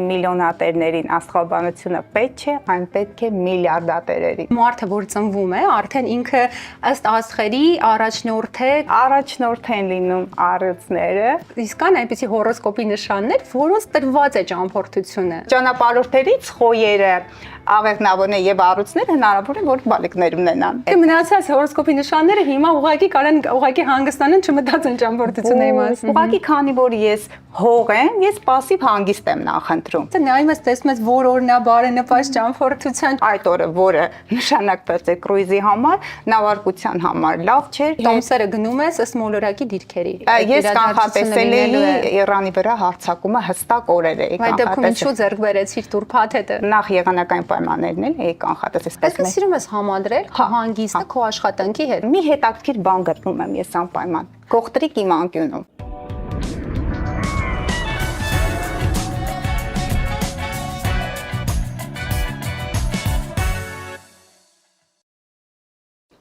Միլիոնատերներին աստղաբանությունը պետք չէ, այն պետք է միլիարդատերերին։ Մարդը, որ ծնվում է, արդեն ինքը ըստ աստղերի առաջնորդ է, Առաջնորդ են լինում առյուծները, իսկ կան այնպիսի հորոսկոպի նշաններ, որոնց տրված է ճամփորդությունը։ ճանապարհորդներից խոյերը, աղեղնավորները եւ առյուծները հնարավոր է որ բալիկներ ունենան։ Մնացած հորոսկոպի նշանները հիմա ուղղակի հանգստանան չմտածեն ճամփորդությունների մասին։ Ուղղակի քանի որ ես հող եմ, ես пассив հանգիստ եմ նախընտրում։ Նայում ես, տեսնում ես, որ օրն է բարենպաստ ճամփորդության։ Այդ օրը, որը նշանակված է կրուիզի համար, նավարկության համար լավ չէր։ Տոմսերը գնում ես ըստ մոլորակի դիրքերի։ Ես կանխատեսել էի Իրանի վրա հարձակումը հստակ օրեր էի կանխատեսել։ Այդ դեպքում ինչու ձեռք բերեցիր տուրփաթեթը։ Նախ եղանակային պայմաններն էի կանխատեսել։ Այսինքն սիրում ես համադրել քո հանգիստը քո աշխատանքի հետ։ Մի հետաքրքիր բան գտնում եմ ես անպայման։ Կողտրիկ իմ անկյունում։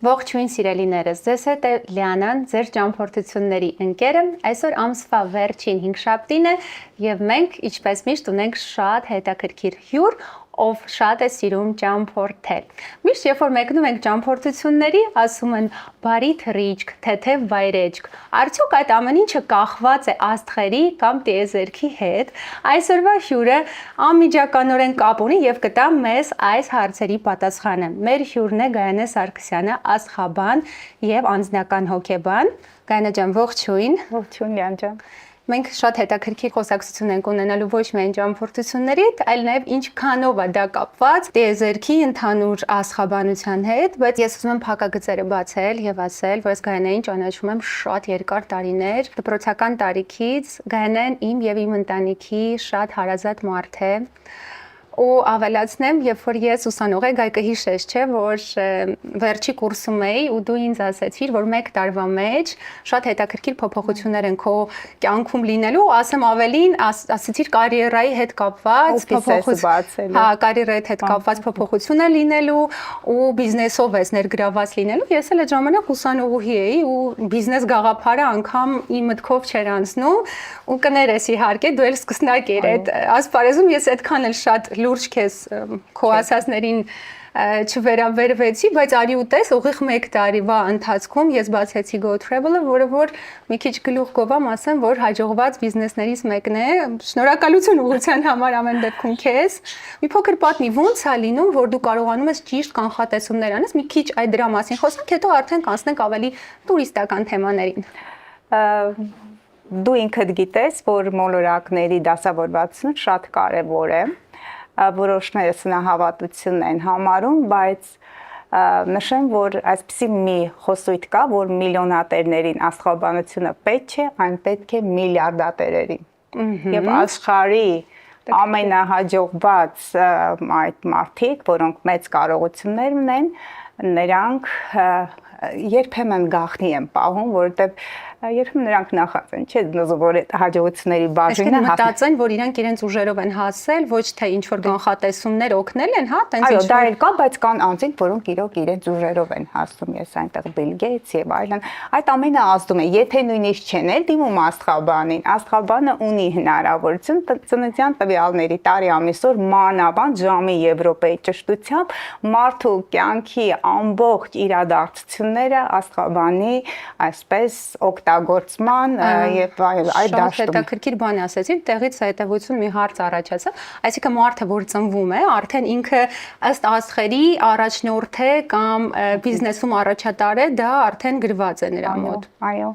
Ողջույն սիրելիներս, ձեզ հետ է Լիանան, ձեր ճամփորդությունների ընկերը։ Այսօր ամսվա վերջին 5 շաբթին է եւ մենք, ինչպես միշտ, ունենք շատ հետաքրքիր հյուր, ով շատ է սիրում ճամփորդել։ Միշտ երբ որ մեկնում ենք ճամփորդությունների, ասում են բարի թռիչք, թեթև վայրեջք։ Արդյոք այդ ամեն ինչը կախված է աստղերի կամ տիեզերքի հետ։ Այսօրվա հյուրը անմիջականորեն կապ ունի եւ կտա մեզ այս հարցերի պատասխանը։ Մեր հյուրն է Գայանե Սարգսյանը, աստղաբան եւ անձնական հոգեբան։ Գայանե ջան, ողջույն։ Ողջույն Լիան ջան։ Մենք շատ հետաքրքիր խոսակցություն ենք ունենալու ոչ միայն ճամփորդությունների հետ, այլ նաև ինչքանով է դա կապված տիեզերքի ընդհանուր աստղաբանության հետ, բայց ես ուզում եմ փակագծերը բացել եւ ասել, որ ես Գայանեին ճանաչում եմ շատ երկար տարիներ, դպրոցական տարիքից։ Գայանեն իմ եւ իմ ընտանիքի շատ հարազատ մարդ է։ Ու ավելացնեմ, երբ որ ես ուսանող եի, կհիշես, չէ, որ վերջի կուրսում էի ու դու ինձ ասեցիր, որ 1 տարվա մեջ շատ հետաքրքիր փոփոխություններ են քո կյանքում լինելու, ասեմ ավելին, ասեցիր կարիերայի հետ կապված փոփոխություն։ Հա, կարիերայի հետ կապված փոփոխություն է լինելու ու բիզնեսով ես ներգրաված լինելու։ Ես էլ այդ ժամանակ ուսանողուհի էի ու բիզնես գաղափարը անգամ իմ մտքով չէր անցնում ու կներես իհարկե, դու էլ սկսնակ ես այդ ասպարեզում ես այդքան էլ շատ լուրջ քեզ քո ասածներին չվերաբերվեցի, բայց արի ու տես ուղիղ 1 տարվա ընթացքում ես բացեցի Go Travel-ը, որը որ մի քիչ գլուխ գովամ ասեմ, որ հաջողված բիզնեսներից մեկն է։ Շնորհակալություն ուղղության համար ամեն դեպքում քեզ։ Մի փոքր պատմի, ո՞նց է լինում, որ դու կարողանում ես ճիշտ կանխատեսումներ անես, մի քիչ այդ դրա մասին խոսանք, հետո արդեն կանցնենք ավելի տուրիստական թեմաներին։ Դու ինքդ գիտես, որ մոլորակների դասավորվածությունը շատ կարևոր է։ Որոշներս նահավատություն են համարում, բայց նշեմ, որ այսպիսի մի խոսույթ կա, որ միլիոնատերներին աստղաբանությունը պետք չէ, այն պետք է միլիարդատերերին։ Եվ աշխարհի ամենահաջողված այդ մարդիկ, որոնք մեծ կարողություններ ունեն, նրանք երբեմն գաղտնի են պահում, որովհետև երբեմն նրանք նախածեն, չէ՞, որ այդ հաջողությունների բաժինը մտածեն, որ իրանք իրենց ուժերով են հասել, ոչ թե ինչ որ կանխատեսումներ օգնել են, հա, տենց ինչ որ։ Այո, դա էլ կա, բայց կան անձինք, որոնք իրոք իրենց ուժերով են հասնում, ես այնտեղ Bill Gates եւ այլն։ Այդ ամենը ազդում է, եթե նույնիսկ չեն էլ դիմում աստղաբանին, աստղաբանը ունի հնարավորություն ծննդյան տվյալների տարի ամիսօր մանավանդ ժամի Եվրոպայի ճշտությամբ մարդու կյանքի ամբողջ իրադարձությունները աստղաբանի այսպես օգտագործման եւ այդ դաշտում։ Շատ հետաքրքիր բան ասեցիր, տեղից հետևություն մի հարց առաջացավ, այսինքն մարդը, որ ծնվում է, արդեն ինքը ըստ աստղերի առաջնորդ է կամ բիզնեսում առաջատար է, դա արդեն գրված է նրա մոտ։ Այո։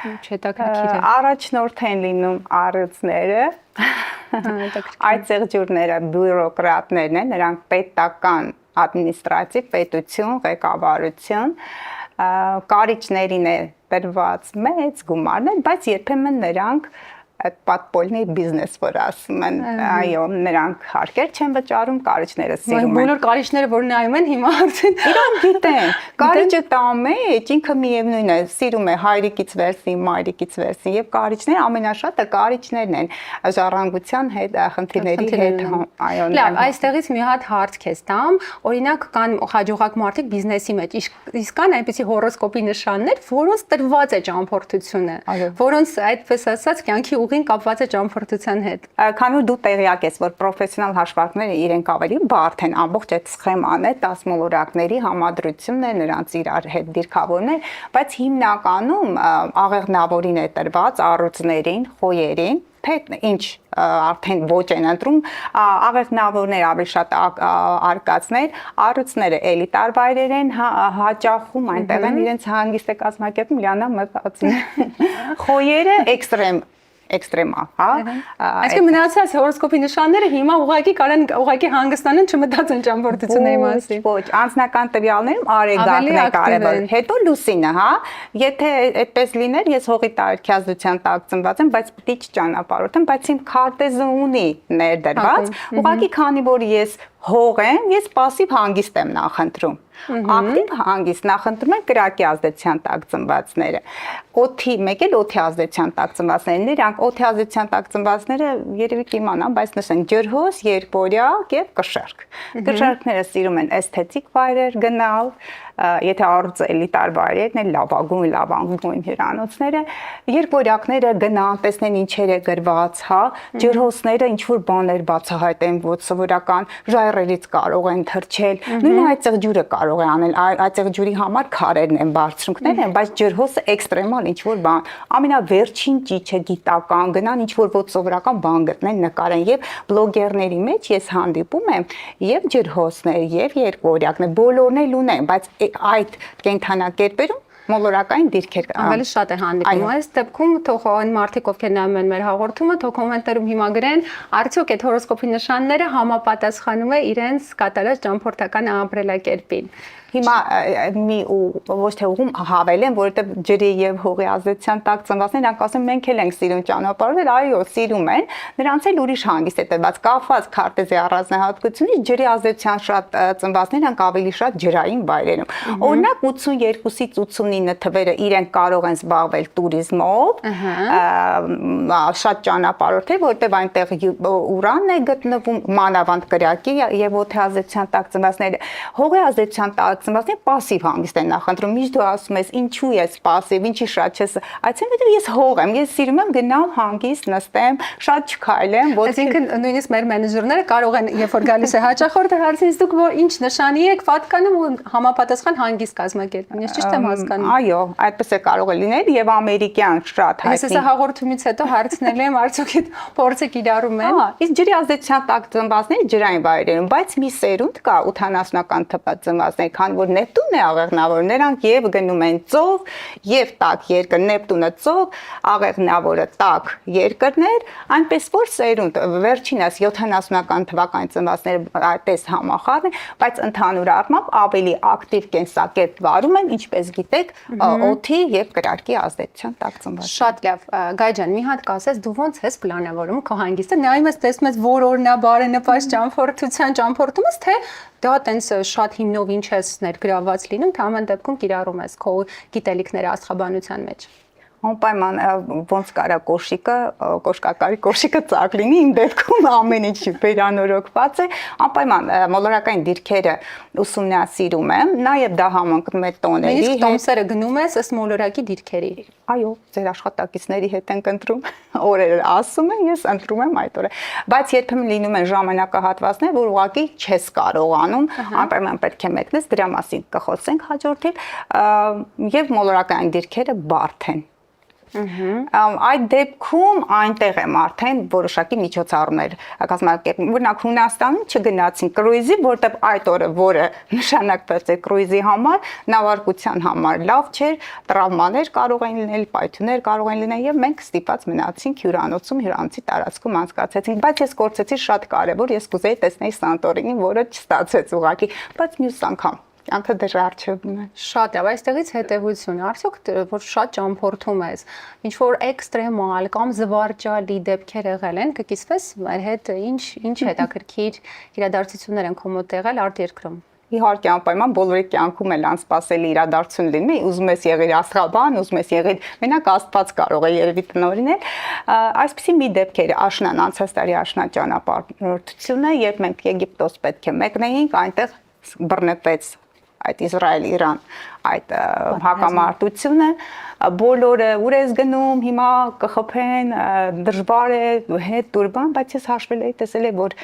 Հետաքրքիր է։ Առաջնորդ են լինում առյուծները։ Այդ ծեղջուրները բյուրոկրատներն են, նրանք պետական ադմինիստրատիվ պետություն, ղեկավարություն կարիճներին է տրված մեծ գումարներ, բայց երբեմն նրանք այդ պատպոլնի բիզնես որ ասում են, այո, նրանք հարկեր չեն վճարում, կարիճները սիրում են։ Բոլոր կարիճները, որ նայում են հիմա արդեն իրանք գիտեն, կարիճը տամեջ, ինքը միևնույն է, սիրում է հայրիկից վերցնի, մայրիկից վերցնի եւ կարիճները ամենաշատը կարիճներն են, ժառանգության հետ, խնդիրների հետ, այո։ Լավ, այստեղից մի հատ հարց քեզ տամ, օրինակ կան հաջողակ մարդիկ բիզնեսի մեջ, իսկ կան այնպիսի հորոսկոպի նշաններ, որոնց տրված է ճամփորդությունը, որոնց այդպես ասած կյանքի ուղին կապված է ճամփորդության հետ։ Քանի որ դու տեղյակ ես, որ պրոֆեսիոնալ հաշվարկները իրենք ավելի բարդ են, ամբողջ այդ սխեման է 10 մոլորակների համադրությունն է, նրանց իրար հետ դիրքավորն է, բայց հիմնականում աղեղնավորին է տրված առյուծներին, խոյերին, թե ինչ արդեն ոչ են ընտրում, աղեղնավորներ ավելի շատ արկածներ, առյուծները էլիտար վայրեր են հաճախում, այնտեղ են իրենց հանգիստ է կազմակերպում, լիանա մտածում։ Խոյերը էքստրեմա, հա։ Այսինքն մնացած հորոսկոպի նշանները հիմա ուղղակի կարան ուղղակի հանգստանան չմտածեն ճամփորդությունների մասին։ Ոչ, անձնական տվյալներում արեգակն է կարևոր։ Հետո լուսինը, հա։ Եթե այդպես լիներ, ես հողի տարիքազդության տակ ծնված եմ, բայց պիտի չճանապարհորդեմ, բայց իմ քարտեզը ունի ներդրված, ուղղակի քանի որ ես հող եմ, ես пассив հանգիստ եմ նախընտրում։ Ակտիվ հանգիստ նախընտրում են կրակի ազդեցության տակ ծնվածները։ Օդի, մեկ էլ օդի ազդեցության տակ ծնվածներն են, իրանք օդի ազդեցության տակ ծնվածները երևի կիմանան, բայց նշեն ջրհոս, երբորյակ եւ կշեռք։ Կշեռքները սիրում են էսթետիկ վայրեր գնալ, եթե առյուծը էլիտար վայրերն են, լավագույն հյուրանոցները, երբորյակները գնան, տեսնեն ինչեր է գրված, հա, ջրհոսները ինչ որ բաներ բացահայտեն, ոչ սովորական ժայռերից կարող են թռչել, նույն այծեղ ջուրը կարող է անել, այծեղ ջուրի համար քարերն են, բարձրունքներ են, բայց ջրհոսը էքստրեմալ ինչ որ բան, ամենավերջին ճիչը գիտական, գնան ինչ որ ոչ սովորական բան գտնեն, նկարեն եւ բլոգերների մեջ ես հանդիպում եմ եւ ջրհոսներ եւ երբորյակներ, բոլորն էլ ունեն, բայց այդ կենթանակերպերում մոլորակային դիրքեր ավելի շատ է հանդիպում։ Այս դեպքում թող այն մարդիկ, ովքեր նայում են մեր հաղորդումը, թող կոմենտարում հիմա գրեն, արդյոք այդ հորոսկոպի նշանները համապատասխանում է իրենց կատարած ճամփորդական ապրելակերպին։ Հիմա մի ոչ թե ուղում հավելեմ, որովհետև ջրի եւ հողի ազդեցության տակ ծնվածներ նրանք ասեն մենք էլ ենք սիրում ճանապարհել, այո, սիրում են, նրանց էլ ուրիշ հանգիստ է տրված, կախված քարտեզի առանձնահատկությունից ջրի ազդեցության շատ ծնվածներ են ավելի շատ ջրային վայրերում։ Օրինակ 82-ից 89 թվերը իրենք կարող են զբաղվել туриզմով, շատ ճանապարհորդել, որովհետև այնտեղ ուրանն է գտնվում, մանավանդ կրակի եւ օդի ազդեցության տակ ծնվածները, հողի ազդեցության տակ ծնվածներ пассив հանգիստ են նախընտրում։ Միշտ դու ասում ես ինչու ես пассив, ինչի շատ չես, այսինքն ես հող եմ, ես սիրում եմ գնալ հանգիստ նստեմ, շատ չքայլեմ, ոչ այսինքն նույնիսկ մեր մենեջերները կարող են, երբ որ գալիս է հաճախորդը հարցնից դուք ինչ նշանի եք, պատկանում ու համապատասխան հանգիստ կազմակերպում։ Ես ճիշտ եմ հասկանում։ Այո, այդպես է կարող է լինել եւ ամերիկյան շատ հայտնի։ Ես հեսա հաղորդումից հետո հարցնել եմ, արդյոք այդ փորձը կիրառում են։ Իսկ ջրի ազդեցության տակ ծնվածները ջրային վայրերում, բայց մի սերունդ կա 80-ական թվականի ծնվածներ, քանի որ Նեպտունն է աղեղնավոր, նրանք եւ գնում են ծով, եւ տաք երկր, Նեպտունը ծով, աղեղնավորը տաք երկրներ, այնպես որ սերունդ վերջինս 70-ական թվականի ծնվածները այդպես համախառն են, բայց ընդհանուր առմամբ ավելի ակտիվ կենսակերպ վարում են, ինչպես գիտեք, օդի եւ կրակի ազդեցության տակ ծնված։ Շատ լավ, Գայ ջան, մի հատ կասես, դու ոնց ես պլանավորում քո հանգիստը, նայում ես, տեսնում ես, որ օրնաբար է նպաստ ճամփորդում ես, թե դա տենց շատ հիմնով ինչ ես ներգրաված լինում, թե ամեն դեպքում կիրառում ես քո գիտելիքները աստղաբանության մեջ։ Անպայման ոնց կարա կոշկակարի կոշիկը ծակ լինի, իմ դեպքում ամեն ինչ վերանորոգված է, անպայման մոլորակային դիրքերը ուսումնասիրում եմ, նաև դա համընկնում է տոների հետ։ Իսկ տոմսերը գնում ես ըստ մոլորակի դիրքերի։ Այո, ձեր աշխատակիցների հետ ենք ընտրում, օրերը ասում են, ես ընտրում եմ այդ օրը, բայց երբեմն լինում են ժամանակահատվածներ, որ ուղղակի չես կարողանում, անպայման պետք է մեկնես, դրա մասին կխոսենք հաջորդիվ, եւ մոլորակային դիրքերը բարդ են։ Այդ դեպքում այնտեղ եմ արդեն որոշակի միջոցառումներ կազմակերպում, օրինակ Հունաստանում չգնացին կրուիզի, որտեղ այդ օրը, որը նշանակված է կրուիզի համար, նավարկության համար լավ չէր, տրավմաներ կարող են լինել, պայթյուններ կարող են լինել եւ մենք ստիպված մնացինք հյուրանոցում, հյուրանոցի տարածքում անցկացրեցինք, բայց ես կորցեցի շատ կարեւոր, ես կուզեի տեսնել Սանտորինին, որը չստացվեց ուղղակի, բայց մյուս անգամ Անքը դեռ արժևում է։ Շատ լավ, այստեղից հետևություն, արդյոք որ շատ ճամփորդում ես, ինչ որ էքստրեմալ կամ զվարճալի դեպքեր եղել են, կկիսվես մեր հետ, ինչ հետաքրքիր իրադարձություններ են քո մոտ եղել արտերկրում։ Իհարկե անպայման բոլորի կյանքում էլ անսպասելի իրադարձություն լինի, ուզում ես եղիր աստղաբան, ուզում ես եղիր, մենակ Աստված կարող է երևի տնօրինել, այսպեսի մի դեպքեր աշնան, անցած տարի աշնան ճանապարհորդությունը, երբ մենք Եգիպտոս պետք է մեկնեինք, այնտեղ բռնկվեց այդ Իսրայել-Իրան այդ հակամարտությունը, բոլորը ուր ես գնում, հիմա կխփեն, դժվար է, հետ դուրբան, բայց ես հաշվել էի, տեսել եմ, որ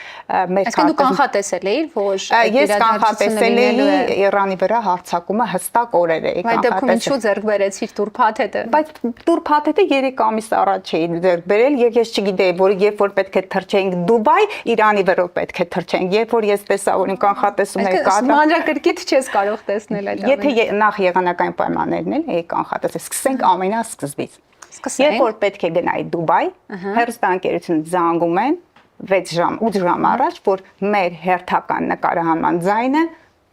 մեր Այսինքն դու կանխատեսել էիր, որ ես կանխատեսել էի Իրանի վրա հարձակումը հստակ օրեր էի կանխատեսել։ Բայց դու ինչու ձեռք բերեցիր Տուրփաթեթը։ Բայց Տուրփաթեթը 3 ամիս առաջ էի ձեռք բերել եւ ես չգիտեի, որ երբ որ պետք է թռչեինք Դուբայ, Իրանի վրա պետք է թռչեինք, երբ որ ես տեսա, որ կանխատեսում էի կատարել։ Մանրակրկիտ չես կարող տեսնել այդ ամենը։ Եթե նախ եղանակային պայմաններն էլ էի կանխատեսել, սկսենք ամենասկզբից։ Երբ որ պետք է գնայի Դուբայ, հեռուստաընկերությունը զանգում են 6 ժամ, 8 ժամ առաջ, որ մեր հերթական նկարահանման ձայնը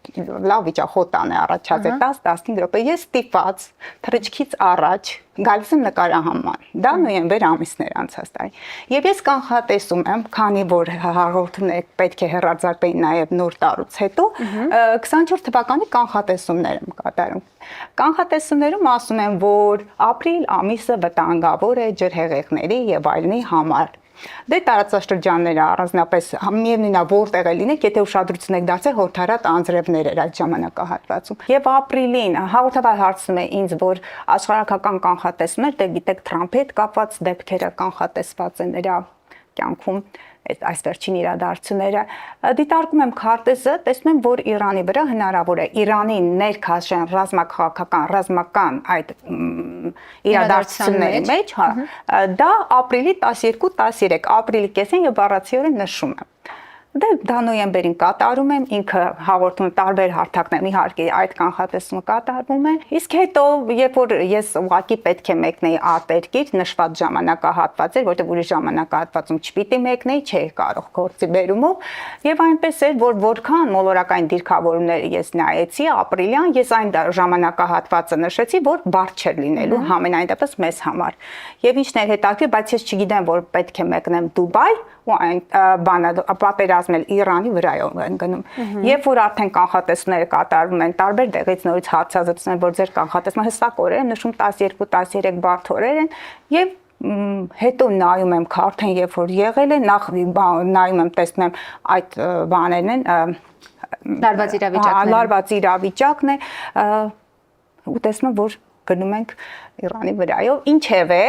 լավ վիճախոտան է առաջացել 10-15 րոպե, ես ստիպված թռիչքից առաջ գալիս եմ նկարահանման։ Դա նոյեմբեր ամիսներ անցած տարի։ Եվ ես կանխատեսում եմ, քանի որ հաղորդումները պետք է հեռարձակվեին նաև նոր տարուց հետո, 24 թվականի կանխատեսումներ եմ կատարում։ Կանխատեսումներում ասում եմ, որ ապրիլ ամիսը վտանգավոր է ջրհեղեղների եւ այլնի համար։ Դե տարածաշրջանները առանձնապես միևնույնն է որտեղ է լինեք, եթե ուշադրություն եք դարձել հորդարատ անձրևներ էր այդ ժամանակահատվածում։ Եվ ապրիլին հաղորդավար հարցնում է ինձ, որ աշխարհակական կանխատեսումներ, դե գիտեք Թրամփի հետ կապված դեպքերը կանխատեսված են նրա կյանքում այս վերջին իրադարձությունները դիտարկում եմ քարտեզը, տեսնում եմ, որ Իրանի վրա հնարավոր է Իրանի ներքաշեն ռազմական այդ իրադարձությունների մեջ, դա ապրիլի 12-13, ապրիլի կեսին եւ բառացիորեն նշում եմ։ Դե դա նոյեմբերին կատարում եմ, ինքը հաղորդում տարբեր հարթակներում իհարկե այդ կանխատեսումը կատարվում է։ Իսկ հետո, երբ որ ես ուղղակի պետք է մեկնեի արտերկիր, նշված ժամանակահատված էր, որտեղ ուրիշ ժամանակահատվածում չպիտի մեկնեի, չէի կարող գործի բերումով, եւ այնպես էր, որ որքան մոլորակային դիրքավորումները ես նայեցի ապրիլյան, ես այն ժամանակահատվածը նշեցի, որ բարդ չէր լինելու համենայն դեպս մեզ համար։ Եվ ինչն էր հետաքրքիր, բայց ես չգիտեմ, որ պետք է մեկնեմ Դուբայ ու այն բանը պատերազմել Իրանի վրայով են գնում։ Երբ որ արդեն կանխատեսումները կատարվում են տարբեր տեղից նորից հարցազրույցներ, որ ձեր կանխատեսումը հստակ օրեր են նշում 12-13 բարդ օրեր են եւ հետո նայում եմ քարտեն, երբ որ եղել է, նախ նայում եմ, տեսնում եմ այդ բաներն են լարված իրավիճակն է ու տեսնում եմ, որ գնում ենք Իրանի վրայով, ինչևէ,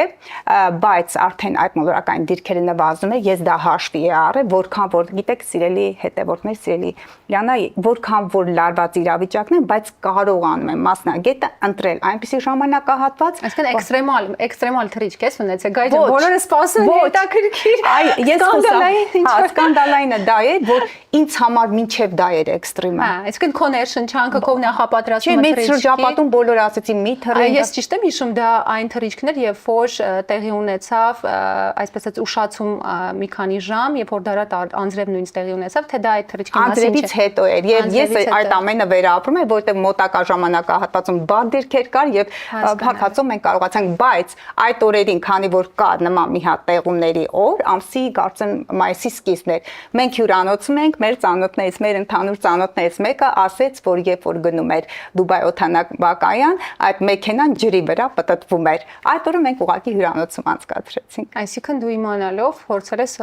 բայց արդեն այդ մոլորակային դիրքերը նվազում է, ես դա հաշվի եմ առել, որքան որ գիտեք, սիրելի հետևորդներ, սիրելի Լիանա, որքան որ լարված իրավիճակն է, բայց կարողանում եմ մասնագետը ընտրել այնպիսի ժամանակահատված, այսինքն էքստրեմալ թռիչք ես ունեցել, գայթը բոլորը սպասում են հետաքրքիր։ Ես սկանդալայինը դա է, որ ինձ համար մինչև դա էր էքստրեմը։ Այսինքն քո ներշնչանքը, քո նախապատրաստումը թռիչքի։ Չէ, մի շրջապատում բոլորը ասեցին մի թռի։ Ես ճիշտ եմ հիշում, դա այն թռիչքներ, երբ որ տեղի ունեցավ, այսպես ասած, ուշացում մի քանի ժամ, երբ որ դարատ անձրև նույնիսկ տեղի ունեցավ, թե դա այդ թռիչքի մասին չէ։ Անձրևից հետո էր, եւ ես այդ ամենը վերապրում եմ, որովհետեւ մոտակա ժամանակահատվածում բար դիրքեր կար եւ փակածում մենք կարողացանք, բայց այդ օրերին, քանի որ կար նման մի հատ տեղումների օր, ամսի կարծեմ մայիսի սկիզբն էր, մենք հյուրանոցում ենք, մեր ծանոթներից, մեր ընդհանուր ծանոթներից մեկը ասեց, որ երբ որ գնում էր Դուբայ օդանավակայան, այդ մեքենան ջրի վրա պտտվում էր։ Այդ օրը մենք ուղղակի հյուրանոցում անցկացրեցինք։ Այսինքն դու իմանալով փորձել ես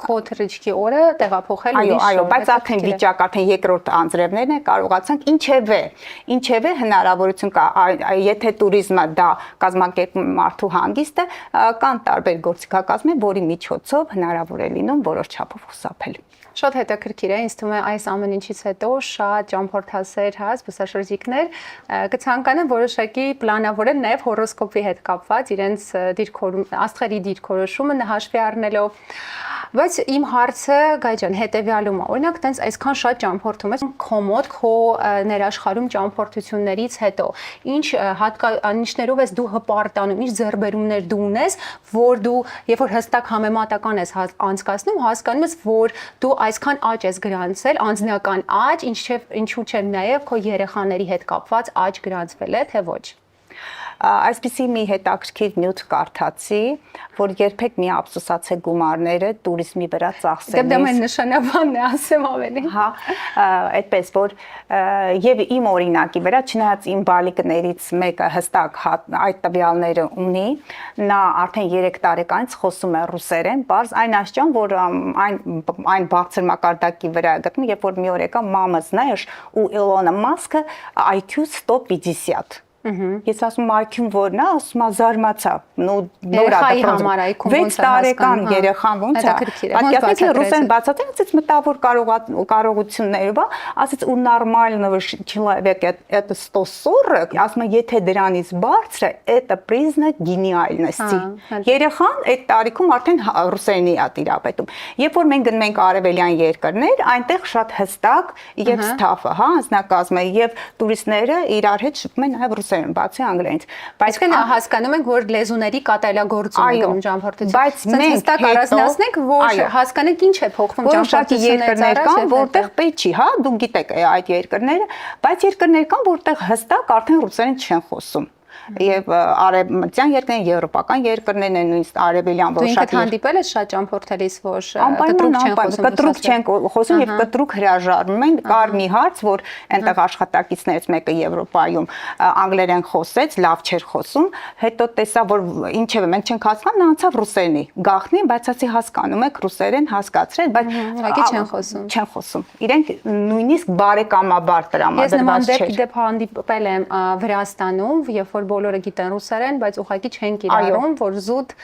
քո թռիչքի օրը տեղափոխել ուրիշ։ Այո, բայց արդեն վիճակ, արդեն երկրորդ անձրևներն է կարողացանք, ինչևէ հնարավորություն կա, եթե туриզմը դա կազմակերպում մարդու հանգիստը, կան տարբեր գործիքակազմեր, որի միջոցով հնարավոր է լինում որոշ չափով խուսափել։ Շատ հետաքրքիր է, ինձ թվում է այս ամեն ինչից հետո շատ ճամփորդասեր զբոսաշրջիկներ կցանկանան որոշակի պլանավորել նաև հորոսկոպի հետ կապված իրենց աստղերի դիրքորոշումը հաշվի առնելով։ Բայց իմ հարցը, Գայ ջան, հետեւյալում է։ Օրինակ, տենց այսքան շատ ճամփորդում ես քո մոտ, քո ներաշխարհում ճամփորդություններից հետո, ինչ հատկանիշներով ես դու հպարտանում, ինչ ձեռբերումներ դու ունես, որ դու, երբ որ հստակ համեմատական ես անցկացնում, հասկանում ես, որ դու այսքան աճ ես գրանցել, անձնական աճ, ինչու՞ չէ նաև քո երեխաների հետ կապված աճ գրանցվել է, թե ոչ։ այսպիսի մի հետաքրքիր նյութ կարդացի, որ երբեք մի ափսոսացեք գումարները туриզմի վրա ծախսելիս։ Դե մեն նշանաբանն է, ասեմ ավելի։ Հա, այդպես որ եւ իմ օրինակի վրա չնայած իմ բալիկներից մեկը հստակ այդ տվյալները ունի, նա արդեն 3 տարեկանից խոսում է ռուսերեն, բարձ այն աշճան, որ այն բարձր մակարդակի վրա գտնում, երբ որ մի օր եկա մամա, знаешь, у Илона Маска IQ 150. Ես ասում IQ-ն որն է, ասում զարմացա, նորա համար IQ-ն 6 տարեկան երեխան ոնց է, պատկերացրեք ռուսերեն բացատրել, ասեց մտավոր կարողություններով, ասեց ու նորմального человека это 140, ասում եթե դրանից բարձր է, это признак гениальности։ Երեխան այդ տարիքում արդեն ռուսերենի է տիրապետում։ Երբ որ մենք գնում ենք արևելյան երկրներ, այնտեղ շատ հստակ եւ ստաֆը, հա, անձնակազմը եւ տուրիստները իրար հետ շփում են նաեւ բացի անգլերենից, բայց հասկանում ենք, որ լեզուների կատարելագործում է գնում ճամփորդություն։ Բայց մենք հստակ առանձնացնենք, որ հասկանենք ինչ է փոխվում ճամփորդությունից առաջ, որտեղ պետք չի, հա, դուք գիտեք այդ երկրները, բայց երկրներ կան, որտեղ հստակ արդեն ռուսերեն չեն խոսում։ Եվ արևմտյան երկրներն, եվրոպական երկրներն են, նույնիսկ արևելյան որ շատ հանդիպել ես շատ ճամփորդելիս, որ կտրուկ չեն խոսում եւ կտրուկ հրաժարվում են։ Կար մի հարց, որ այնտեղ աշխատակիցներից մեկը Եվրոպայում անգլերեն խոսեց, լավ չէր խոսում, հետո տեսա, որ ինչեւ մենք չենք հասկանում, նա անցավ ռուսերենի։ Գաղտնի, բայց ասի հասկանում եք ռուսերեն, հասկացրել, բայց ուղղակի չեն խոսում։ Իրենք նույնիսկ բարեկամաբար տրամադրված չէ։ Ես նման դեպք հանդիպել եմ Վրաստանում, երբ որ բոլորը գիտեն ռուսերեն, բայց ուղղակի չեն կիրառում, որ զուտ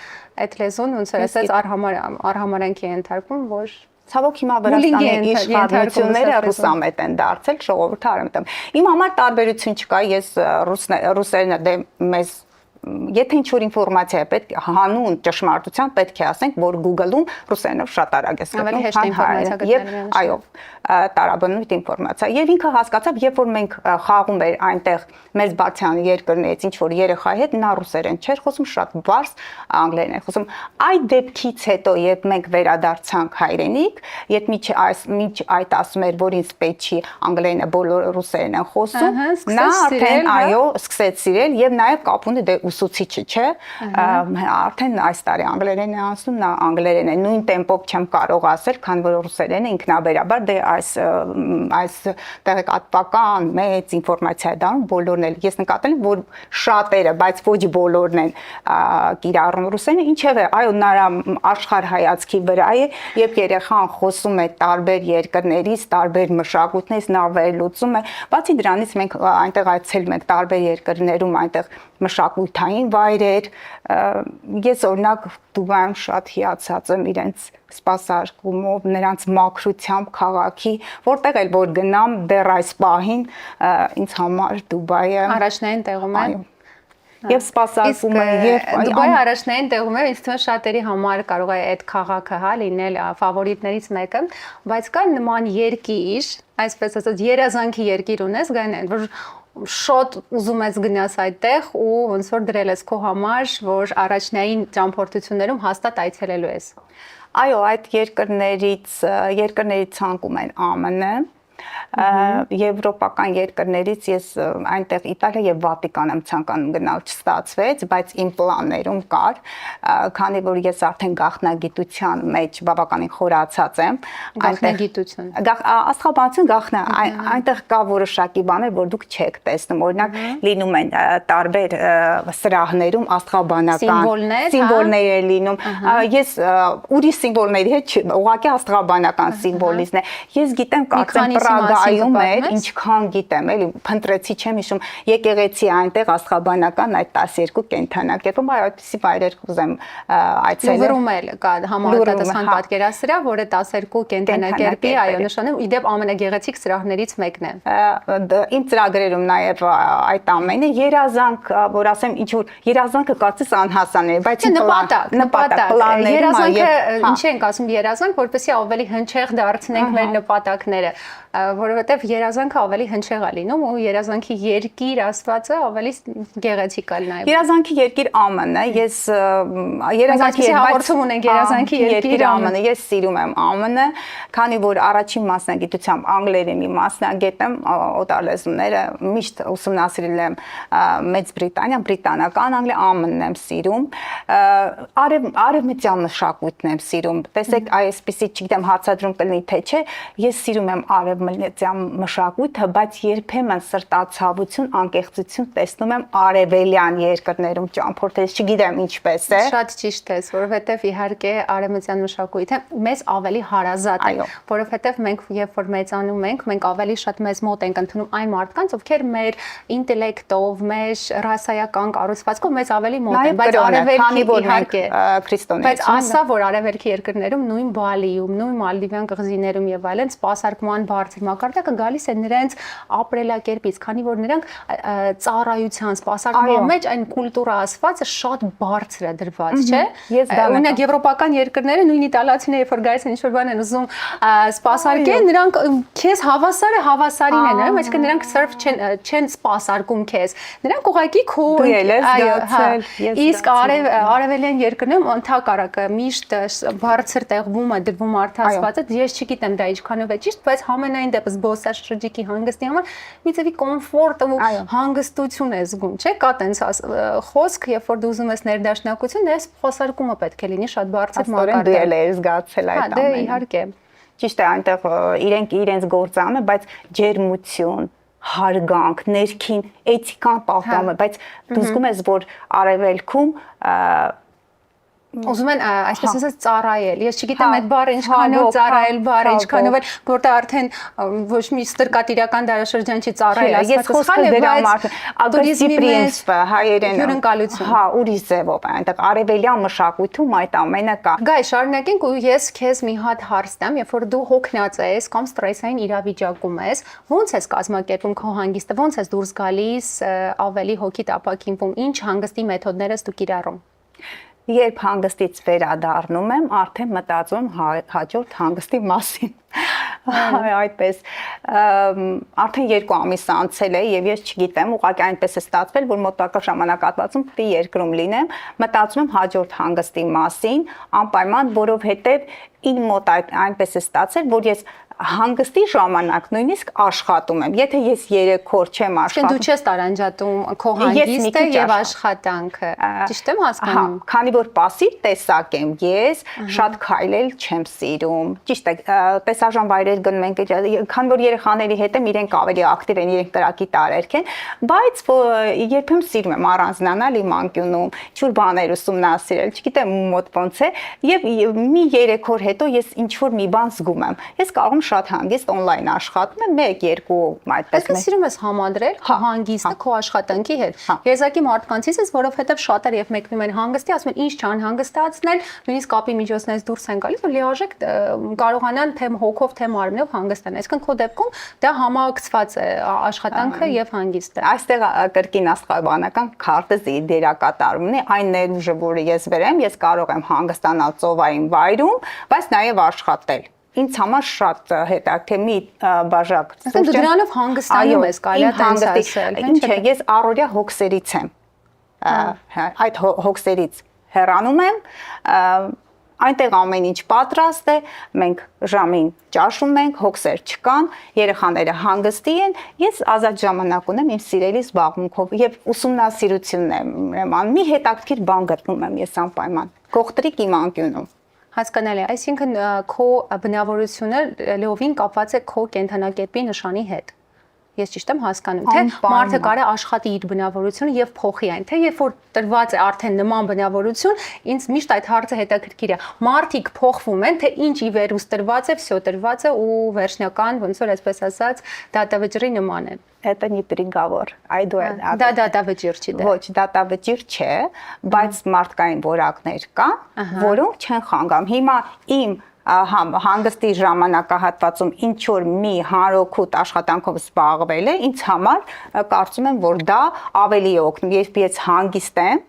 այդ լեզուն ոնց որ ասած արհամարանքի ենթարկվում, որ ցավոք հիմա Վրաստանի իշխանությունները ռուսամետ են դարձել, ժողովուրդը արևմտյան։ Իմ համար տարբերություն չկա, ես ռուսերենը դե մեզ եթե ինչ-որ ինֆորմացիա է պետք հանուն ճշմարտության պետք է ասենք, որ Google-ում ռուսերենով շատ արագ է ավելի հեշտ ինֆորմացիա գտնելն է։ Այո, տարաբնույթ ինֆորմացիա։ Եվ ինքը հասկացավ, երբ որ մենք խաղում էր այնտեղ մեծ բարձրան երկրներից ինչ-որ երեխայի հետ, նա ռուսերեն չէր խոսում, շատ բարձ անգլերեն է խոսում։ Այդ դեպքից հետո, երբ մենք վերադարձանք հայրենիք, երբ միջ այդ ասում էր, որ ինձ պետք չի անգլերենը, բոլորը ռուսերեն են խոսում, նա արդեն այո, սկսեց սիրել եւ նաեւ կապ ունի դե ուսուցիչը չէ, արդեն այս տարի անգլերեն է ասում, նա անգլերեն է, նույն տեմպով չեմ կարող ասել, քան որ ռուսերենը ինքնաբերաբար դե այս տեղեկատվական մեծ ինֆորմացիա է դառնում բոլորն էլ։ Ես նկատել եմ, որ շատերը, բայց ոչ բոլորն են կիրառում ռուսերենը, ինչևէ, այո, նրա աշխարհայացքի վրա է, երբ երեխան խոսում է տարբեր երկրներից, տարբեր մշակույթներից, նա վերլուծում է։ Բացի դրանից մենք այնտեղ այցելում ենք տարբեր երկրներում, այնտեղ մշակութային վայրեր, ես օրինակ Դուբայում շատ հիացած եմ իրենց սպասարկումով, նրանց մաքրությամբ քաղաքի, որտեղ էլ որ գնամ դեռ այս պահին ինձ համար Դուբայը առաջնային տեղում է։ Եվ սպասարկումը եւ Դուբայը առաջնային տեղում է, ինձ թվում է շատերի համար կարող է այդ քաղաքը հա լինել ֆավորիտներից մեկը, բայց կա նման երկիր, այսպես ասած երազանքի երկիր ունես, գանեն, որ շոտ ուզում ես գնաս այդտեղ ու ոնց որ դրել ես քո համար, որ առաջնային ճամփորդություններում հաստատ այցելելու ես։ Այո, այդ երկրներից ցանկում են ԱՄՆ, եվրոպական երկրներից ես այնտեղ Իտալիա եւ Վատիկան եմ ցանկանում գնալ, չստացվեց, բայց իմ պլաններում կար, քանի որ ես արդեն գաղտնագիտության մեջ բավականին խորացած եմ, գաղտնագիտություն։ Աստղաբանություն գաղտնա, այնտեղ կա որոշակի բաներ, որ դուք չեք տեսնում, օրինակ լինում են տարբեր սրահներում աստղաբանական սիմվոլներ են լինում, ես ուրիշ սիմվոլների հետ ուղղակի աստղաբանական սիմվոլիզմն է, ես գիտեմ կարծեմ Պրագայում էր, ինչքան գիտեմ, էլի փնտրեցի չեմ հիշում, եկեղեցի այնտեղ աստղաբանական այդ 12 կենդանակերպում, այդպիսի վայրեր կուզեմ այցելել։ Լուվրում էլ կա համապատասխան պատկերասրահ, որը 12 կենդանակերպի, այո, նշանում, իդեպ ամենագեղեցիկ սրահներից մեկն է։ Իմ ծրագրերում նաև այդ ամենը երազանք, որ ասեմ, ինչ որ երազանքը կարծես անհասանելի, բայց նպատակ, երազանքը, ինչ ենք ասում երազանք, որպեսզի ավելի հնչեղ դարձնենք մեր նպատակները։ որովհետև երազանքը ավելի հնչեղ է լինում ու երազանքի երկիր ասվածը ավելի գեղեցիկ է նաև։ Երազանքի երկիր ԱՄՆ-ը, ես երազանքի հաղորդում ունենք երազանքի երկիր ԱՄՆ-ը, ես սիրում եմ ԱՄՆ-ը, քանի որ առաջին մասնագիտությամբ անգլերենի մասնագետ եմ, օտար լեզուները միշտ ուսումնասիրել եմ Մեծ Բրիտանիա, բրիտանական Անգլիա, ԱՄՆ-ն եմ սիրում, արևմտյան մշակույթն եմ սիրում, տեսեք այսպեսի, չգիտեմ, հարցադրում կլինի թե չէ, ես սիրում եմ արևմտյան մշակույթը, բայց երբեմն սրտացավություն, անկեղծություն տեսնում եմ արևելյան երկրներում ճամփորդելիս, չգիտեմ ինչպես է։ Շատ ճիշտ ես, որովհետև իհարկե արևմտյան մշակույթը մեզ ավելի հարազատ է, որովհետև մենք երբ որ մեծանում ենք, մենք ավելի շատ մեզ մոտ ենք ընդունում այն մարդկանց, ովքեր մեր ինտելեկտով, մեր ռասայական կառուցվածքով մեզ ավելի մոտ են, բայց արևելքի իհարկե քրիստոնեություն։ Բայց ասա, որ արևելքի երկրներում նույն Բալիում, նույն Մալդիվյան կղզիներում եւ այլն սպասարկման բարձր մակարդակը գալիս է նրանց ապրելակերպից, քանի որ նրանք ծառայության սպասարկման մեջ այն կուլտուրա ասվածը շատ բարձր է դրված, չէ՞։ Օրինակ եվրոպական երկրները, նույն իտալացիները, երբ որ գալիս են ինչ-որ բան են ուզում սպասարկեն, նրանք քեզ հավասարը հավասարին են, այո, այսինքն նրանք սերվ չեն սպասարկում քեզ։ Նրանք ուղղակի քո իսկ արևելյան երկրներում ընդհակառակը միշտ բարձր տեղվում է դրվում արդասվածը, ես չգիտեմ դա ինչքանով է ճիշտ, բայց համենայն դեպս զբոսաշրջիկի հանգստի համար մի ձևի կոմֆորտ ու հանգստություն է զգում, չէ՞, կա տենց խոսք, երբ որ դու ուզում ես ներդաշնակություն, դες խոսարկումը պետք է լինի շատ բարձր մակարդակ։ Դու էլ ես զգացել այդ ամենը։ Դե իհարկե։ Ճիշտ է, այնտեղ իրենք իրենց գործը անում են, բայց ջերմություն, հարգանք, ներքին էթիկան պահպանում է, բայց դու զգում ես, որ արևելքում Ուզում են այսպես ասած ծառայել։ Ես չգիտեմ այդ բառը ինչքանով ծառայել բառը, ինչքանով էլ որտեղ արդեն ոչ մի ստրկատիրական դարաշրջան չի ծառայել, ասած սխալ է, բայց туриզմի պրինցիպը հայերեն հյուրընկալություն։ Հա, ուրիշ ձևով է, այնտեղ արևելյան մշակույթում այդ ամենը կա։ Գայ, շարունակենք ու ես քեզ մի հատ հարց տամ, երբ որ դու հոգնած ես կամ ստրեսային իրավիճակում ես, ո՞նց ես կազմակերպում քո հանգիստը, ո՞նց ես դուրս գալիս, ավելի հոգիդ ապակինվում, ինչ հանգստի մեթոդներ ես դու կիրառում։ Երբ հանգստից վերադառնում եմ, արդեն մտածում հաջորդ հանգստի մասին։ Այդպես արդեն 2 ամիս անցել է եւ ես չգիտեմ, ուղղակի այնպես է ստացվել, որ մոտակա ժամանակահատվածում պիտի երկրում լինեմ, մտածում եմ հաջորդ հանգստի մասին, անպայման, որովհետեւ ին մոտ այնպես է ստացել, որ ես հանգստի ժամանակ նույնիսկ աշխատում եմ։ Եթե ես 3 օր չեմ աշխատում, դու չես տարանջատում քո հանգիստը եւ աշխատանքը։ Ճիշտ եմ հասկանում։ Հա, քանի որ пассив տեսակ եմ, ես շատ քայլել չեմ սիրում։ Ճիշտ է, տեսարժան վայրեր գնում ենք, քանի որ երեխաների հետ եմ, իրենք ավելի ակտիվ են, իրենք կրակի տարերք են, բայց երբեմն սիրում եմ առանձնանալ իմ անկյունում, ինչ-որ բաներ ուսումնասիրել, չգիտեմ մոտ ոնց է, եւ մի 3 օր հետո ես ինչ-որ մի բան զգում եմ։ Ես կարող եմ շատ հանգիստ on-line աշխատում եմ 1-2 այդպես։ Այսինքն սիրում ես համադրել քո հանգիստը քո աշխատանքի հետ։ Եզակի մարդկանցից ես, որովհետև շատերը երբ մեկնում են հանգստի, ասում են ինչ չանհանգստացնել, նույնիսկ կապի միջոցներից դուրս են գալիս, որ լիարժեք կարողանան թե հոգով, թե մարմնով հանգստանալ։ Այսինքն քո դեպքում դա համակցված է աշխատանքը եւ հանգիստը։ Այստեղ կրկին աստղաբանական քարտը դերակատարումն է, այն ներուժը, որը ես վերեմ, ես կարող եմ հանգստանալ ծովային վայրում, բայց նաեւ աշխատել։ Ինձ համար շատ հետաքրքիր մի բաժակ։ Դու դրանով հանգստանում ես, կարելի է տենց ասել։ Ինչ է, ես առօրյա հոգսերից եմ։ Այդ հոգսերից հեռանում եմ, այնտեղ ամեն ինչ պատրաստ է, մենք ժամին ճաշում ենք, հոգսեր չկան, երեխաները հանգստի են, ես ազատ ժամանակ ունեմ իմ սիրելի զբաղմունքով եւ ուսումնասիրությունն եմ անում, մի հետաքրքիր բան գտնում եմ ես անպայման։ Գողտրիկ իմ անկյունում։ Հասկանալի է, այսինքն քո բնավորությունը լիովին կապված է քո կենթանակերպի նշանի հետ։ Ես ճիշտ եմ հասկանում, թե մարդը կարա աշխատի իր բնավորությունը եւ փոխի այն, թե երբ որ տրված է արդեն նման բնավորություն, ինձ միշտ այդ հարցը հետաքրքիր է։ Մարդիկ փոխվում են, թե ինչ ի վերուս տրված է, всё տրված է ու վերջնական, ոնց որ այսպես ասած, դատավճռի նման է։ Это не приговор, Դա դատավճիռ չի դա։ Ոչ, դատավճիռ չէ, բայց մարդկային որակներ կան, որոնք չեն խանգարում։ Հիմա իմ հանգստի ժամանակահատվածում ինչ որ մի հանրօգուտ աշխատանքով զբաղվել է, ինձ համար կարծում եմ, որ դա ավելի է օգնում, երբ ես հանգիստ եմ,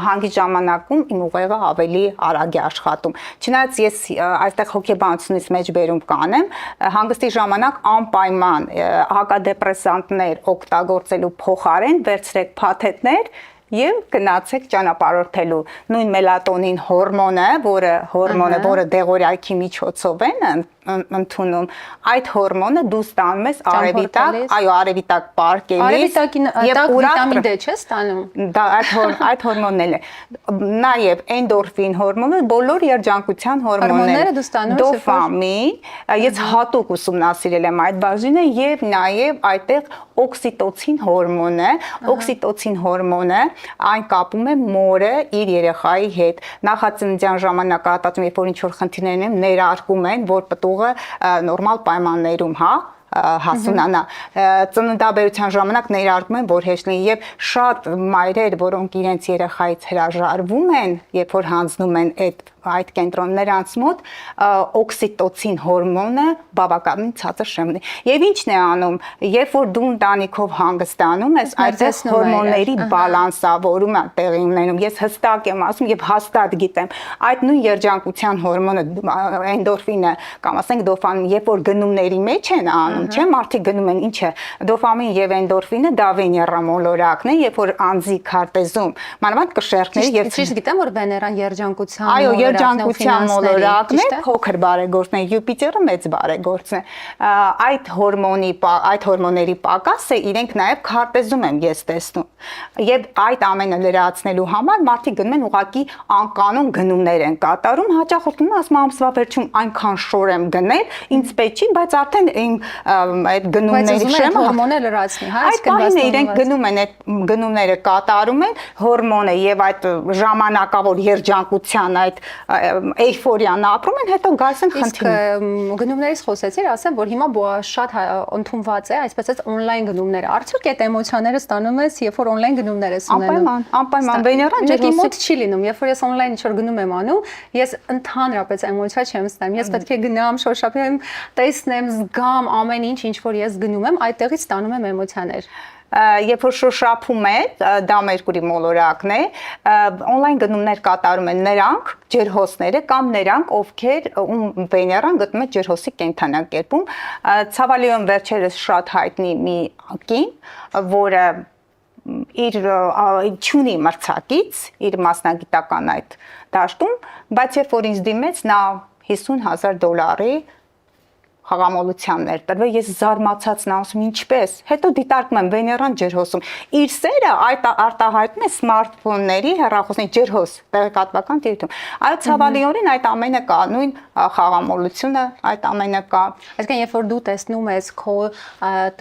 հանգիստ ժամանակում իմ ուղեղը ավելի արագ է աշխատում։ Չնայած ես այստեղ հոգեբանությունից մեջ բերում կանեմ, հանգստի ժամանակ անպայման հակադեպրեսանտներ օգտագործելու փոխարեն վերցրեք փաթեթներ եւ գնացեք ճանապարհորդելու նույն մելատոնին հորմոնը, որը դեղորայքի միջոցով են ընդունում, այդ հորմոնը դու ստանում ես արևիտակ, այո, արևիտակ պարկելիս եւ վիտամին D չէ ստանում։ Դա այդ հորմոնն է։ Նաեւ էնդորֆին հորմոնը, բոլոր երջանկության հորմոնները, դոֆամին, ես հատուկ ուսումնասիրել եմ այդ բաժինը եւ նաեւ այդտեղ օքսիտոցին հորմոնը այն կապում է մորը իր երեխայի հետ։ Նախածննդյան ժամանակահատվածում, երբ որ ինչ-որ խնդիրներ են, ներարկում են, որ պտուղը նորմալ պայմաններում, հասունանա, ծննդաբերության ժամանակ ներարկում են, որ հեշտ լինի եւ շատ մայրեր, որոնք իրենց երեխայից հրաժարվում են, երբ որ հանձնում են այդ կենտրոն նրանց մոտ, օքսիտոցին հորմոնը բավականին ցածր շեմն է։ Եվ ի՞նչն է անում, երբ որ դու ընտանիքով հանգստանում ես, այդպես հորմոնների բալանսավորումը տեղի ունենում։ Ես հստակ եմ ասում եւ հաստատ գիտեմ, այդ նույն երջանկության հորմոնը, էնդորֆինը կամ ասենք դոֆամին, երբ որ գնումների մեջ են անում, չէ՞, մարդիկ գնում են, ինչ է, դոֆամին եւ էնդորֆինը դա վեներամոլորակն է, երբ որ անձի քարտեզում, մանավանդ կշեռքների եւ ճիշտ գիտեմ, որ վեներան երջանկության երջանկության մոլորակն է, փոքր բարեգործն է, Յուպիտերը մեծ բարեգործն է։ Այդ հորմոնների պակասը իրենք նաև քարտեզում եմ ես տեսնում։ Եվ այդ ամենը լրացնելու համար մարդիկ գնում են ուղղակի անկանոն գնումներ են կատարում, հաճախ ուտում ասում ամսվա վերջում այնքան շոր եմ գնել, ինձ պետք չի, բայց արդեն իմ այդ գնումների շեմը հորմոնը լրացնի, հա, այդ պահին իրենք գնում են այդ գնումները կատարում են, հորմոնը եւ այդ ժամանակավոր երջանկության այդ էйֆորիան ապրում են, հետո գալիս են խնդիրները։ Գնումներից խոսեցիր, ասեմ, որ հիմա շատ ընդունված է, այսպես ասած օնլայն գնումները։ Արդյոք այդ էմոցիաները ստանում ես, երբ որ օնլայն գնումներ ես ունենում։ Անպայման վեներան ջերմոս մոտ չի լինում, երբ որ ես օնլայն ինչ-որ գնում եմ անում, ես ընդհանրապես էմոցիա չեմ ստանում։ Ես պետք է գնամ, շոշափեմ, տեսնեմ, զգամ ամեն ինչ որ ես գնում եմ, այդտեղից ստանում եմ էմոցիաներ։ Երբ որ շոշափում է, դա Մերկուրի մոլորակն է, օնլայն գնումներ կատարում են նրանք, ջերհոսները կամ նրանք, ովքեր Վեներան գտնում է ջերհոսի կենդանակերպում։ Ցավալիորեն վերջերս շատ հայտնի մի կին, որը իր չունի մրցակից, իր մասնագիտական այդ դաշտում, բայց երբ որ ինձ դիմեց, նա $50,000 խաղամոլությաններ տրվել, ես զարմացածն ասում ինչպես, հետո դիտարկում եմ Վեներան ջերհոսում, իր սերը այդ արտահայտում է սմարթֆոնների հեռախոսների ջերհոս, տեղեկատվական տիրույթում, այո ցավալիորեն այդ ամենը կա, նույն խաղամոլությունը այդ ամենը կա։ Այսինքն երբ որ դու տեսնում ես քո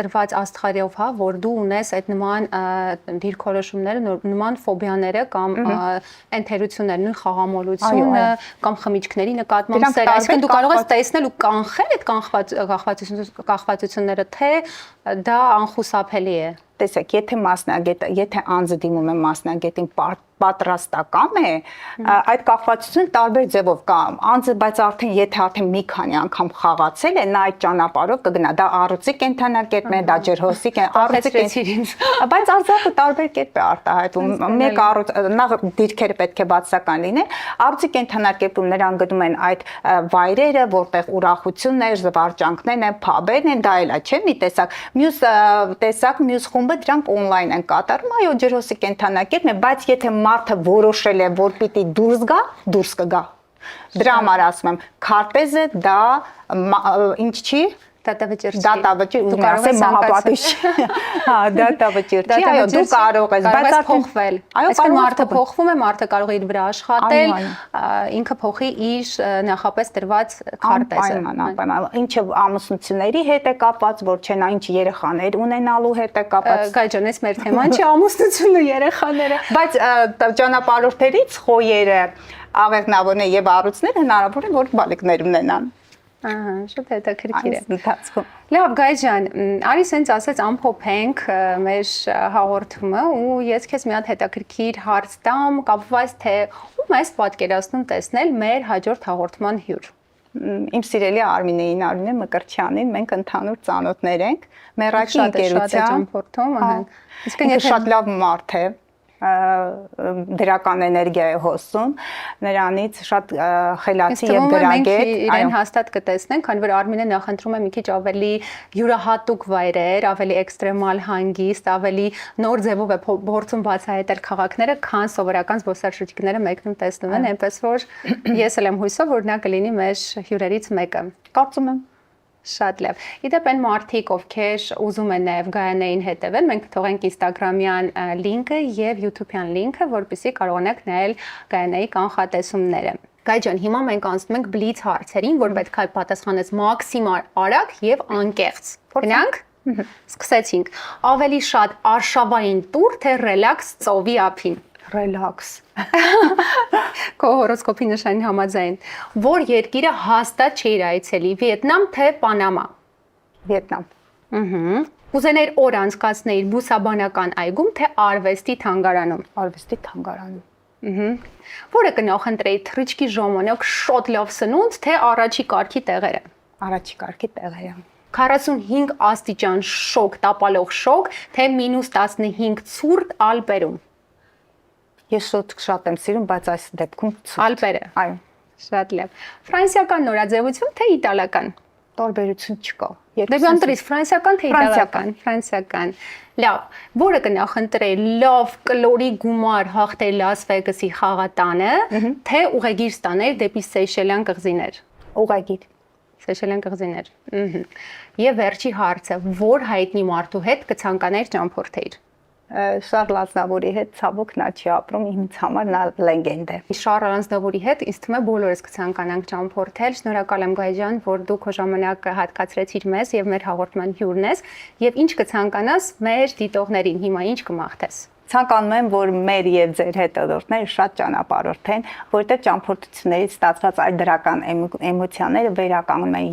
տրված աստղարով, հա, որ դու ունես այդ նման դիրքորոշումները, նման ֆոբիաները կամ ընթերություններ, նույն խաղամոլությունը կամ խմիչքների նկատմամբ սեր, այսինքն դու կարող ես տեսնել ու կանխել այդ կախվածությունները, թե դա անխուսափելի է։ Տեսեք, եթե անձը դիմում է մասնագետին պատրաստական է, այդ կախվածությունը տարբեր ձևով կա։ Անձը, բայց եթե մի քանի անգամ խաղացել է, նա այդ ճանապարհով կգնա։ Դա առյուծի կենդանակերպն է, դա ջերհոսի կենդանակերպ, բայց արծաթը տարբեր կերպ է արտահայտվում։ Մեկ առյուծ, նախ դիրքերը պետք է բացական լինեն։ Առյուծի կենդանակերպում նրանք գնում են այդ վայրերը, որտեղ ուրախություններ, զվարճանքներ են, փաբերն են, դա էլ է, չէ՞, մի տեսակ։ Մյուս խումբը դրանք օնլայն են կատարում, այո, ջերհոսի կենդանակերպն է, բայց եթե մարդը որոշել է, որ պիտի դուրս կգա։ Դրա համար ասում եմ, քարտեզը դա ինչ չի, դատավճիռ, ու ասեմ մահապատիժ։ Հա, դատավճիռ չի, այո, դու կարող ես, բայց փոխվել։ Այսինքն մարդը փոխվում է, մարդը կարող է իր վրա աշխատել, ինքը փոխի իր նախապես տրված քարտեզը։ Անպայման, ինչը ամուսնությունների հետ է կապված, որ չէ, նա ինչ երեխաներ ունենալու հետ է կապված։ Գայջան, այս մեր թեման չի, ամուսնությունը, երեխաները։ Բայց ճանապարհորդներից խոյերը, աղեղնավորները եւ առյուծները հնարավոր է որ բալիկներ ունենան։ Ահա, շատ հետաքրքիր է։ Ընթացքում։ Լավ, Գայջան, արի սենց ասած ամփոփենք մեր հաղորդումը ու ես քեզ մի հատ հետաքրքիր հարց տամ, կապված թե ում ես պատկերացնում տեսնել մեր հաջորդ հաղորդման հյուր։ իմ սիրելի Արմինեին Մկրտչյանին մենք ընդհանուր ծանոթներ ենք, մեռակի ընկերության ճամփորդում, ահա։ Իսկն շատ լավ մարդ է, դրական էներգիա է հոսում, նրանից շատ խելացի եւ գրագետ, իրեն հաստատ կտեսնենք, քանի որ Արմինեն նախընտրում է մի քիչ ավելի յուրահատուկ վայրեր, ավելի էքստրեմալ հանգիստ, ավելի նոր ձևով է փորձում բացահայտել քաղաքները, քան սովորական զբոսաշրջիկները մեկնում տեսնում են, այնպես որ ես էլ եմ հույսով, որ նա կլինի մեր հյուրերից մեկը։ Կարծում եմ Շատ լավ։ Իդեպ այն մարդիկ, ովքեր ուզում են նաև Գայանեին հետևել, մենք թողենք Instagram-յան լինքը եւ YouTube-յան լինքը, որպեսզի կարողանաք նայել Գայանեի կանխատեսումները։ Գայ ջան, հիմա մենք անցնում ենք բլից հարցերին, որ պետք է պատասխանես մաքսիմալ արագ եւ անկեղծ։ Գնանք։ Սկսեցինք։ Ավելի շատ արշավային տուր, թե ռելաքս ծովի ափին։ Ռելաքս։ Քո հորոսկոպի նշանի համաձայն։ Որ երկիրը հաստատ չէր այցելի՝ Վիետնամ թե Պանամա։ Վիետնամ։ Կուզենայիր օր անցկացնեիր բուսաբանական այգում թե արվեստի թանգարանում։ Արվեստի թանգարանում։ Որը կնախընտրեի թռիչքի ժամանակ շատ լավ սնունդ թե առաջի կարգի տեղերը։ Առաջի կարգի տեղերը։ 45 աստիճան շոգ, տապալող շոգ, թե -15 ցուրտ Ալպերում։ Ես շատ եմ սիրում, բայց այս դեպքում Ալպերը։ Այո։ Շատ լավ։ Ֆրանսիական նորաձևություն թե իտալական։ Տարբերություն չկա։ Դեպի ընտրից ֆրանսիական թե իտալական։ Ֆրանսիական։ Լավ, որը կնախընտրեի լավ կլորի գումար հաղթել Լաս Վեգասի խաղատանը, թե ուղեգիր ստանել դեպի Սեյշելյան կղզիներ։ Ուղեգիր։ Սեյշելյան կղզիներ։ Եվ վերջի հարցը, որ հայտնի մարդու հետ կցանկանայիր ճամփորդեիր։ Շարլ Ազնավուրի հետ ցավոք նա չի ապրում, ինձ համար նա լեգենդ է։ Շարլ Ազնավուրի հետ ինձ թվում է բոլորս կցանկանանք ճամփորդել։ Շնորհակալ եմ Գայ ջան, որ դու քո ժամանակը հատկացրեցիր մեզ եւ մեր հաղորդման հյուրն ես, եւ ինչ կցանկանաս մեր դիտողներին, հիմա ինչ կմաղթես։ Ցանկանում եմ, որ մեր եւ ձեր հետևորդները շատ ճանապարհորդեն, որտեղ ճամփորդություններից ստացված այդ դրական էմոցիաները վերականգնում են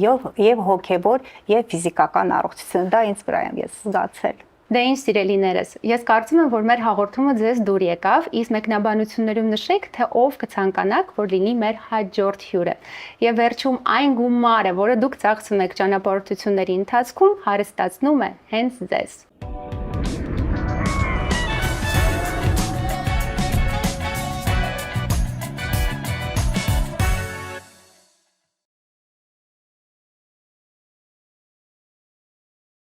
եւ հոգեվոր եւ ֆիզիկական առողջություն։ Դա ինձ վրա եմ ես զգացել։ Դե ինչ սիրելիներս, ես կարծում եմ, որ մեր հաղորդումը ձեզ դուր եկավ, իսկ մեկնաբանություններում նշեք, թե ով կցանկանաք, որ լինի մեր հաջորդ հյուրը։ Եվ վերջում այն գումարը, որը դուք ծախսում եք ճանապարհորդությունների ընթացքում, հարստացնում է հենց ձեզ։